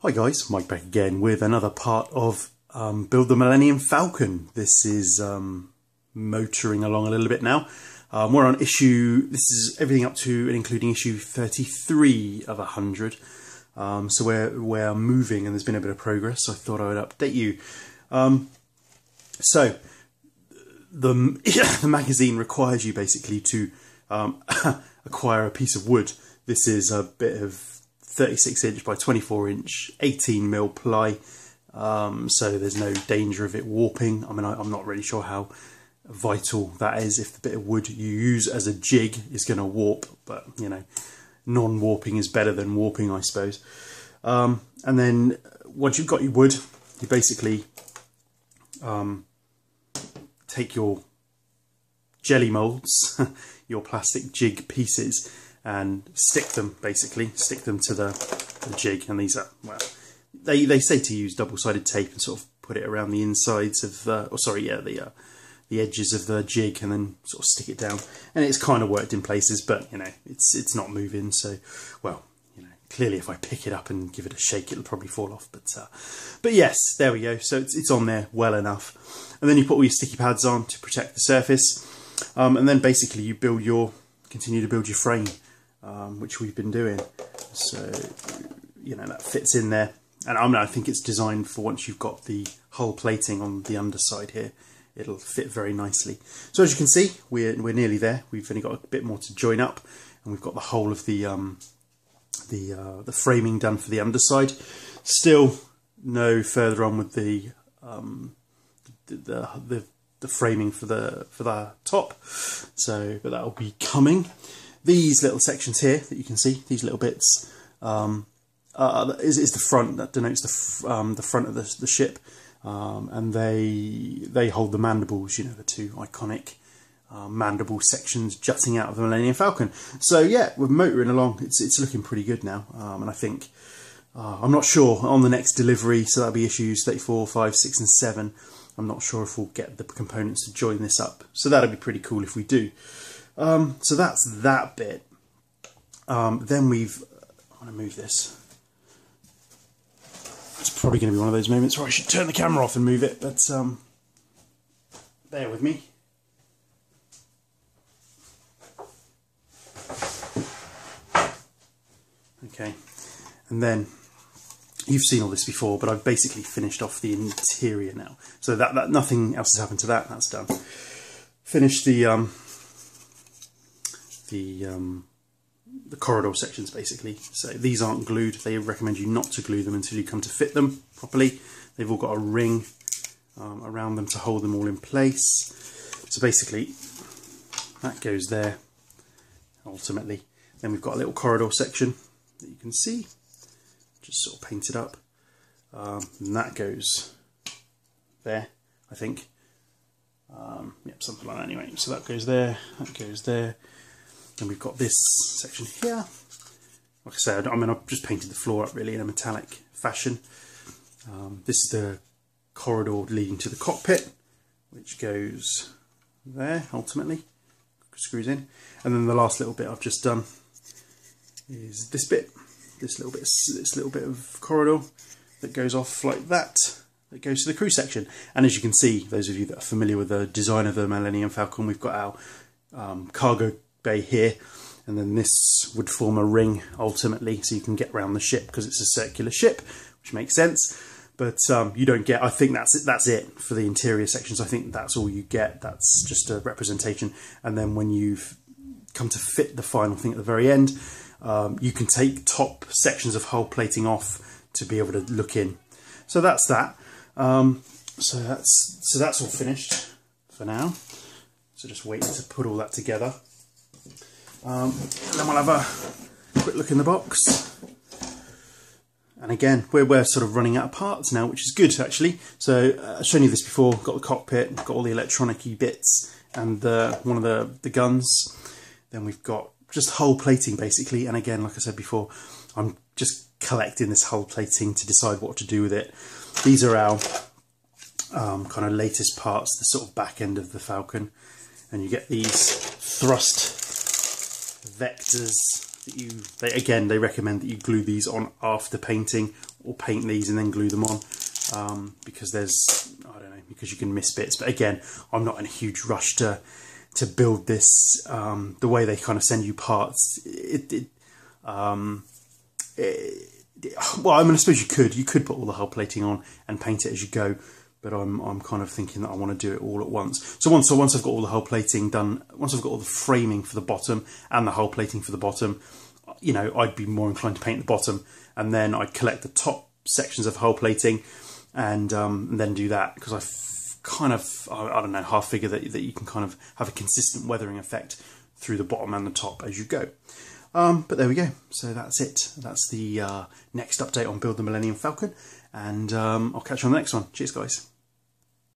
Hi guys, Mike back again with another part of Build the Millennium Falcon. This is motoring along a little bit now. We're on issue, this is everything up to and including issue 33 of 100. So we're moving and there's been a bit of progress, so I thought I would update you. So the magazine requires you basically to acquire a piece of wood. This is a bit of 36 inch by 24 inch 18mm ply, so there's no danger of it warping. I mean, I'm not really sure how vital that is if the bit of wood you use as a jig is going to warp, but you know, non-warping is better than warping, I suppose. And then once you've got your wood, you basically take your jelly molds, your plastic jig pieces, and stick them to the jig. And these are, well, they say to use double-sided tape and sort of put it around the insides of the edges of the jig, and then sort of stick it down. And it's kind of worked in places, but you know, it's not moving. So, well, you know, clearly if I pick it up and give it a shake, it'll probably fall off. But yes, there we go. So it's on there well enough. And then you put all your sticky pads on to protect the surface, and then basically you continue to build your frame. Which we've been doing, so you know that fits in there, and I think it's designed for once you've got the hull plating on the underside here, it'll fit very nicely. So as you can see, we're nearly there. We've only got a bit more to join up, and we've got the whole of the framing done for the underside. Still no further on with the framing for the top. So, but that'll be coming. These little sections here that you can see, these little bits, is the front. That denotes the front of the ship, and they hold the mandibles. You know, the two iconic mandible sections jutting out of the Millennium Falcon. So yeah, we're motoring along. It's looking pretty good now, and I think I'm not sure on the next delivery. So that'll be issues 34, 5, 6, and 7. I'm not sure if we'll get the components to join this up. So that'll be pretty cool if we do. So that's that bit. Then I want to move this. It's probably going to be one of those moments where I should turn the camera off and move it, but bear with me. Okay, and then you've seen all this before, but I've basically finished off the interior now. So that nothing else has happened to that. That's done. Finished the corridor sections basically. So these aren't glued. They recommend you not to glue them until you come to fit them properly. They've all got a ring around them to hold them all in place. So basically that goes there ultimately. Then we've got a little corridor section that you can see, just sort of painted up, and that goes there, I think. Yep, something like that anyway. So that goes there, that goes there. Then we've got this section here. Like I said, I mean, I've just painted the floor up really in a metallic fashion. This is the corridor leading to the cockpit, which goes there ultimately, screws in. And then the last little bit I've just done is this bit, this little bit of corridor that goes off like that. That goes to the crew section. And as you can see, those of you that are familiar with the design of the Millennium Falcon, we've got our cargo bay here, and then this would form a ring ultimately, so you can get around the ship because it's a circular ship, which makes sense. But you don't get, I think that's it for the interior sections. I think that's all you get. That's just a representation. And then when you've come to fit the final thing at the very end, you can take top sections of hull plating off to be able to look in. So that's that. So that's all finished for now. So just waiting to put all that together. And then we'll have a quick look in the box. And again, we're sort of running out of parts now, which is good actually. So I've shown you this before. Got the cockpit, got all the electronic-y bits, and one of the guns. Then we've got just hull plating basically. And again, like I said before, I'm just collecting this hull plating to decide what to do with it. These are our kind of latest parts, the sort of back end of the Falcon, and you get these thrust vectors they recommend that you glue these on after painting, or paint these and then glue them on, because there's, I don't know, because you can miss bits. But again, I'm not in a huge rush to build this. The way they kind of send you parts, well, I mean, I suppose you could put all the hull plating on and paint it as you go, but I'm kind of thinking that I want to do it all at once. So once I've got all the hull plating done, once I've got all the framing for the bottom and the hull plating for the bottom, you know, I'd be more inclined to paint the bottom, and then I'd collect the top sections of hull plating and then do that, because I don't know, half figure that you can kind of have a consistent weathering effect through the bottom and the top as you go. But there we go. So that's it. That's the next update on Build the Millennium Falcon, and I'll catch you on the next one. Cheers, guys.